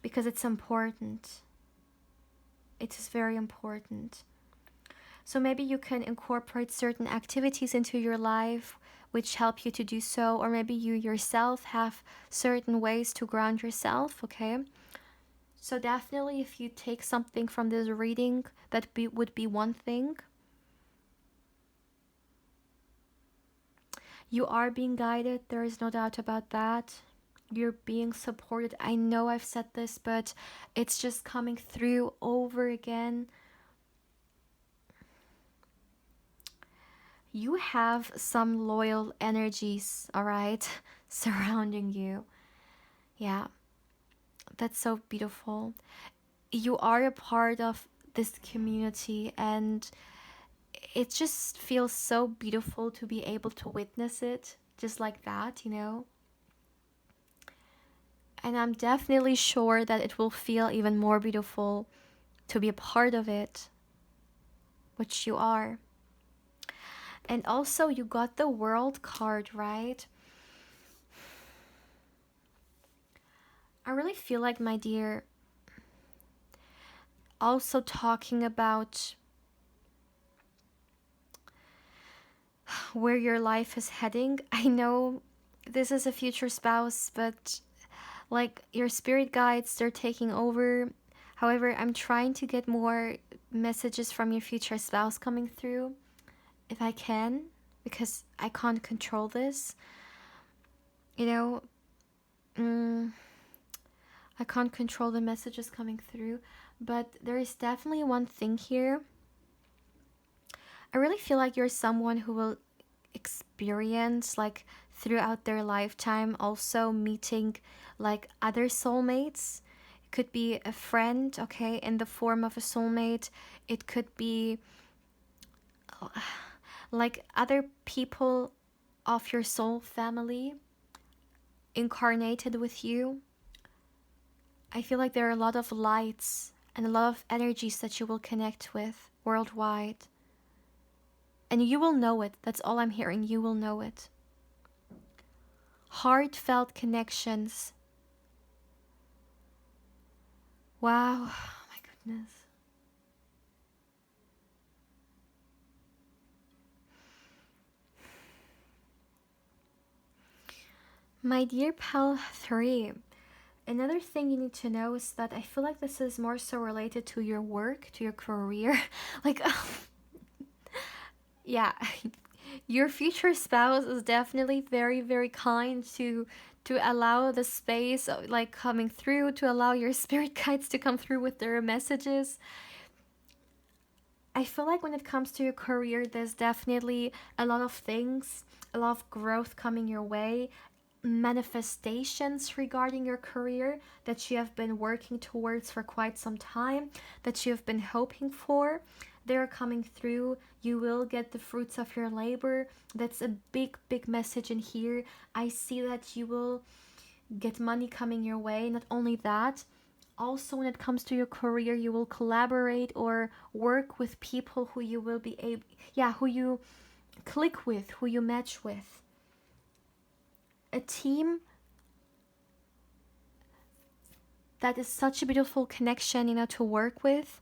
because it's important. It is very important. So maybe you can incorporate certain activities into your life which help you to do so, or maybe you yourself have certain ways to ground yourself, okay? So definitely if you take something from this reading, that would be one thing. You are being guided, there is no doubt about that. You're being supported. I know I've said this, but it's just coming through over again. You have some loyal energies, all right, surrounding you. Yeah, that's so beautiful. You are a part of this community, and it just feels so beautiful to be able to witness it just like that, you know. And I'm definitely sure that it will feel even more beautiful to be a part of it, which you are. And also, you got the World card, right? I really feel like, my dear, also talking about where your life is heading. I know this is a future spouse, but like your spirit guides, they're taking over. However, I'm trying to get more messages from your future spouse coming through if I can, because I can't control this. You know, I can't control the messages coming through, but there is definitely one thing here. I really feel like you're someone who will experience, like, throughout their lifetime, also meeting like other soulmates. It could be a friend, okay, in the form of a soulmate. It could be like other people of your soul family incarnated with you. I feel like there are a lot of lights and a lot of energies that you will connect with worldwide. And you will know it. That's all I'm hearing. You will know it. Heartfelt connections. Wow. Oh my goodness. My dear pal 3, another thing you need to know is that I feel like this is more so related to your work, to your career. Like, yeah, your future spouse is definitely very, very kind to allow the space of, like, coming through, to allow your spirit guides to come through with their messages. I feel like when it comes to your career, there's definitely a lot of things, a lot of growth coming your way, manifestations regarding your career that you have been working towards for quite some time, that you have been hoping for. They're coming through. You will get the fruits of your labor. That's a big, big message in here. I see that you will get money coming your way. Not only that, also when it comes to your career, you will collaborate or work with people who you will be able, yeah, who you click with, who you match with. A team that is such a beautiful connection, you know, to work with.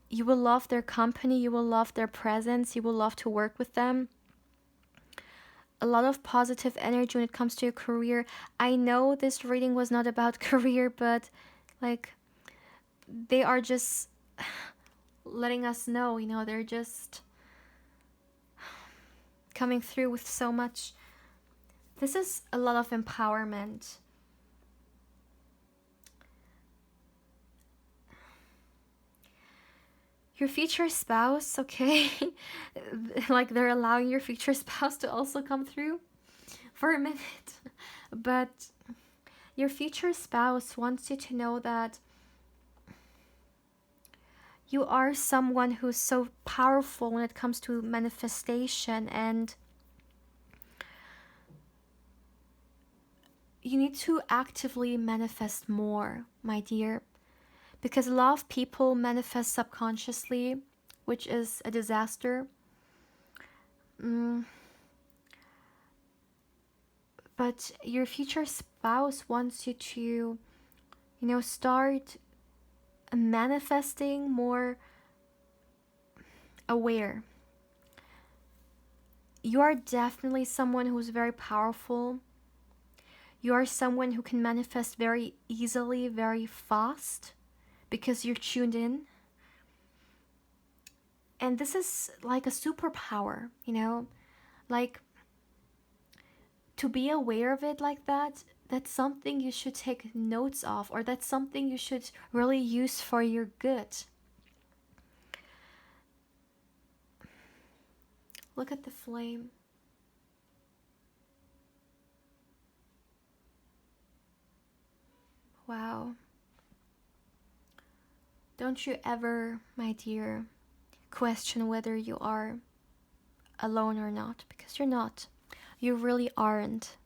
You will love their company, you will love their presence, you will love to work with them. A lot of positive energy when it comes to your career. I know this reading was not about career, but like, they are just letting us know, you know, they're just coming through with so much. This is a lot of empowerment. Your future spouse, okay? Like, they're allowing your future spouse to also come through for a minute. But your future spouse wants you to know that you are someone who's so powerful when it comes to manifestation, and you need to actively manifest more, my dear. Because a lot of people manifest subconsciously, which is a disaster. But your future spouse wants you to, you know, start manifesting more aware. You are definitely someone who's very powerful. You are someone who can manifest very easily, very fast, because you're tuned in. And this is like a superpower, you know? Like, to be aware of it like that, that's something you should take notes of, or that's something you should really use for your good. Look at the flame. Wow. Don't you ever, my dear, question whether you are alone or not, because you're not. You really aren't.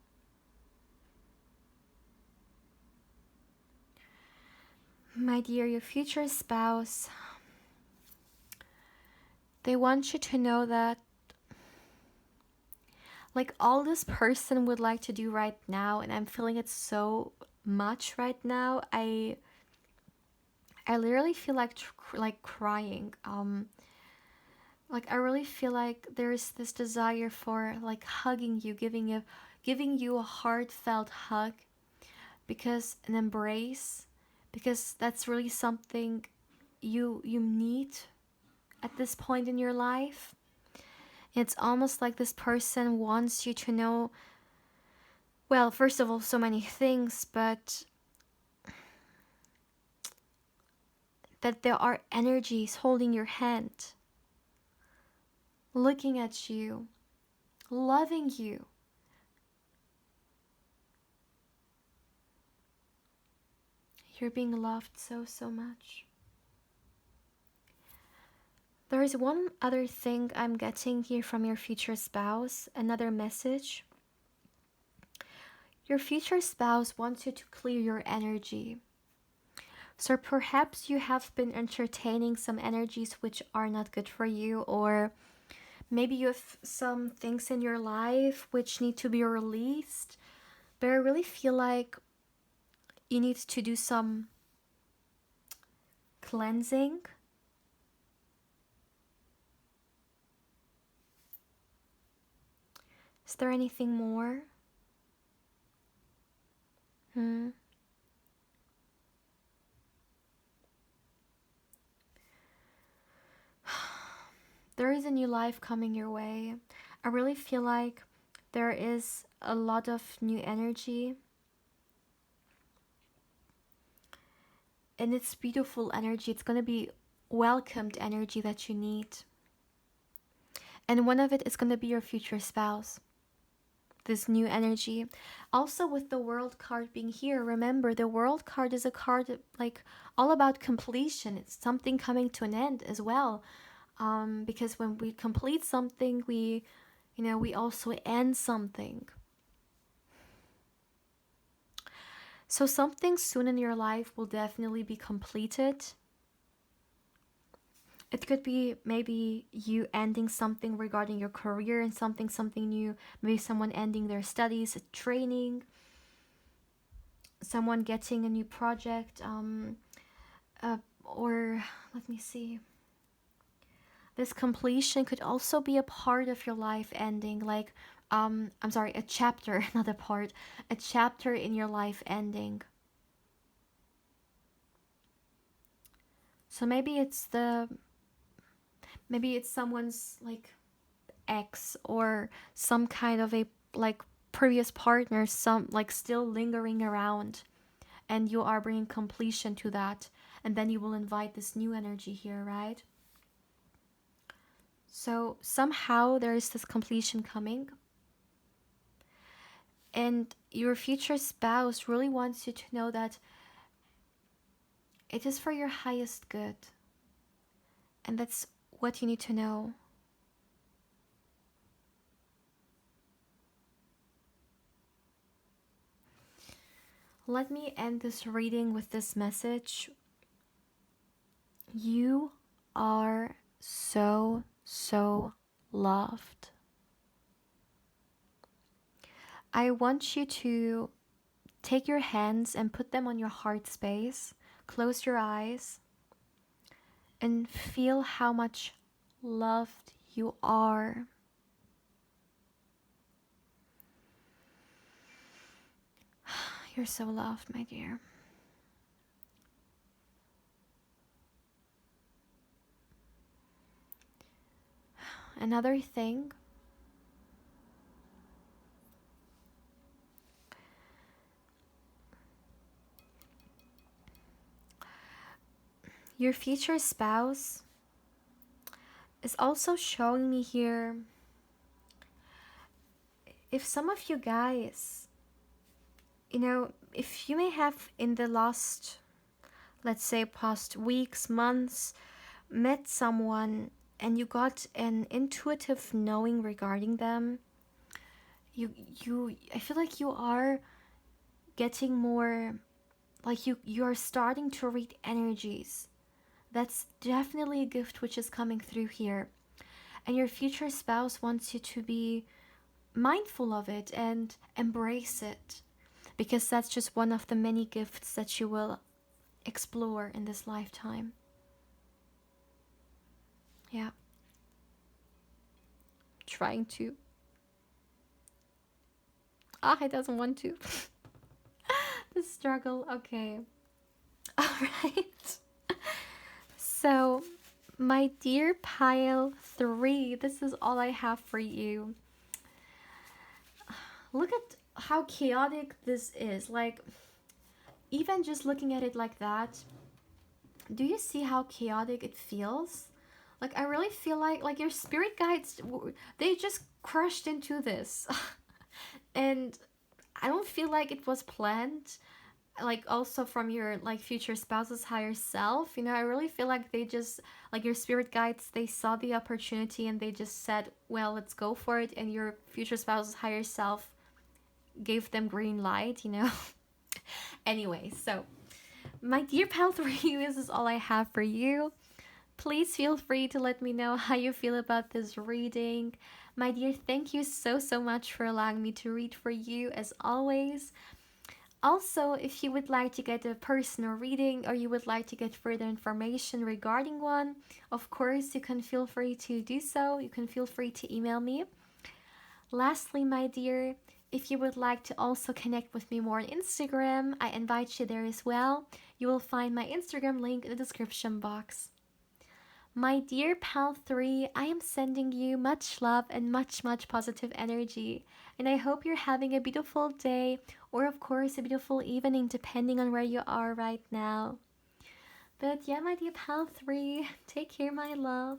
My dear, your future spouse, they want you to know that, like, all this person would like to do right now, and I'm feeling it so much right now. I literally feel like crying. Like, I really feel like there's this desire for, like, hugging you, giving you a heartfelt hug, because an embrace, because that's really something you need at this point in your life. It's almost like this person wants you to know, well, first of all, so many things, but that there are energies holding your hand, looking at you, loving you. You're being loved so, so much. There is one other thing I'm getting here from your future spouse, another message. Your future spouse wants you to clear your energy. So perhaps you have been entertaining some energies which are not good for you, or maybe you have some things in your life which need to be released. But I really feel like you need to do some cleansing. Is there anything more? There is a new life coming your way. I really feel like there is a lot of new energy. And it's beautiful energy. It's going to be welcomed energy that you need. And one of it is going to be your future spouse. This new energy. Also, with the World card being here, remember, the World card is a card like all about completion. It's something coming to an end as well. Because when we complete something, we also end something. So something soon in your life will definitely be completed. It could be maybe you ending something regarding your career and something new. Maybe someone ending their studies, training. Someone getting a new project. Or let me see. This completion could also be a part of your life ending. Like, a chapter, not a part. A chapter in your life ending. So maybe it's someone's like ex, or some kind of a like previous partner, some like still lingering around, and you are bringing completion to that, and then you will invite this new energy here, right? So somehow there is this completion coming, and your future spouse really wants you to know that it is for your highest good, and that's what you need to know. Let me end this reading with this message. You are so, so loved. I want you to take your hands and put them on your heart space. Close your eyes and feel how much loved you are. You're so loved, my dear. Another thing, your future spouse is also showing me here, if some of you guys, if you may have in the last, let's say, past weeks, months, met someone and you got an intuitive knowing regarding them. I feel like you are getting more, like you are starting to read energies. That's definitely a gift which is coming through here. And your future spouse wants you to be mindful of it and embrace it, because that's just one of the many gifts that you will explore in this lifetime. Yeah. Trying to. Ah, he doesn't want to. The struggle. Okay. All right. So, my dear pile 3, this is all I have for you. Look at how chaotic this is. Like, even just looking at it like that, do you see how chaotic it feels? Like, I really feel like your spirit guides, they just crushed into this. And I don't feel like it was planned, like also from your like future spouse's higher self. I really feel like they just, like your spirit guides, they saw the opportunity and they just said, well, let's go for it. And your future spouse's higher self gave them green light. Anyway, so my dear pal 3, this is all I have for you. Please feel free to let me know how you feel about this reading. My dear, thank you so much for allowing me to read for you, as always. Also, if you would like to get a personal reading or you would like to get further information regarding one, of course, you can feel free to do so. You can feel free to email me. Lastly, my dear, if you would like to also connect with me more on Instagram, I invite you there as well. You will find my Instagram link in the description box. My dear pal 3, I am sending you much love and much positive energy. And I hope you're having a beautiful day, or of course a beautiful evening, depending on where you are right now. But yeah, my dear pal 3, take care, my love.